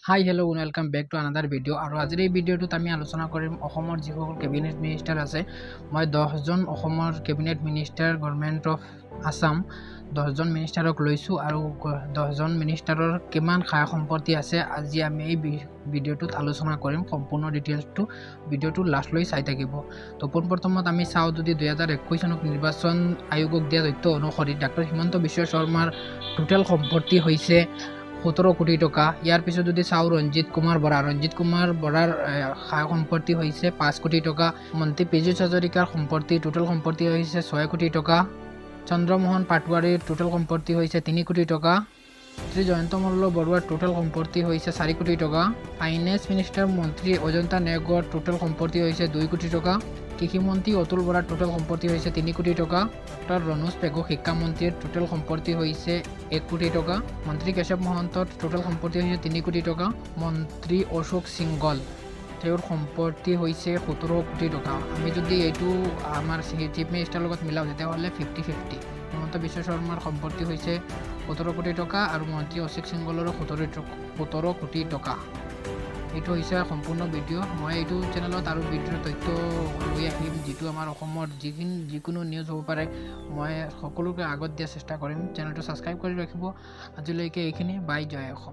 Hi, hello, welcome back to another video. আৰু আজিৰ এই ভিডিঅ'টোত আমি আলোচনা কৰিম অসমৰ যিসকল কেবিনেট মিনিষ্টাৰ আছে। মই 10জন অসমৰ cabinet minister government of Assam 10জন মিনিষ্টাৰক লৈছো আৰু 10জন মিনিষ্টাৰৰ কিমান খায় সম্পত্তি আছে আজি আমি এই ভিডিঅ'টোত আলোচনা কৰিম। সম্পূৰ্ণ ডিটেইলছটো ভিডিঅ'টো লাষ্টলৈ চাই থাকিব। তো পোনপ্ৰথমত আমি চাওঁ যদি 2021 চনত নিৰ্বাচন আয়োগক দিয়া তথ্য অনুসৰি ডক্টৰ হিমন্ত বিশ্ব শৰ্মাৰ টোটেল সম্পত্তি হৈছে 17 কোটি টকা। ইয়াৰ পিছত যদি চাওঁ ৰঞ্জিত কুমাৰ বৰাৰ খায় সম্পত্তি হৈছে 5 কোটি টকা। মন্ত্ৰী পীযুষ হাজৰিকাৰ সম্পত্তি টোটেল সম্পত্তি হৈছে 6 কোটি টকা। চন্দ্ৰমোহন পাটোৱাৰীৰ টোটেল সম্পত্তি হৈছে 3 কোটি টকা। শ্ৰী জয়ন্ত মল্ল বৰুৱাৰ টোটেল সম্পত্তি হৈছে 4 কোটি টকা। ফাইনেন্স মিনিষ্টাৰ মন্ত্ৰী অজন্তা নেওগৰ টোটেল সম্পত্তি হৈছে 2 কোটি টকা। কৃষিমন্ত্ৰী অতুল বৰাৰ টোটেল সম্পত্তি হৈছে 3 কোটি টকা। ডক্টৰ ৰণোজ পেগু শিক্ষামন্ত্ৰীৰ টোটেল সম্পত্তি হৈছে 1 কোটি টকা। মন্ত্ৰী কেশৱ মহন্তৰ টোটেল সম্পত্তি হৈছে 3 কোটি টকা। মন্ত্ৰী অশোক সিংগল তেওঁৰ সম্পত্তি হৈছে 17 কোটি টকা। আমি যদি এইটো আমাৰ চিফ মিনিষ্টাৰৰ লগত মিলাওঁ তেতিয়াহ'লে 50-50। হিমন্ত বিশ্ব শৰ্মাৰ সম্পত্তি হৈছে 17 কোটি টকা আৰু মন্ত্ৰী অশোক সিংগলৰো 17 কোটি টকা। এইটো হৈছে সম্পূৰ্ণ ভিডিঅ'। মই এইটো চেনেলত আৰু ভিডিঅ'ৰ তথ্য লৈ আহিম যিটো আমাৰ অসমৰ যিকোনো নিউজ হ'ব পাৰে মই সকলোকে আগত দিয়াৰ চেষ্টা কৰিম। চেনেলটো ছাবস্ক্ৰাইব কৰি ৰাখিব। আজিলৈকে এইখিনি। বাই, জয় অসম।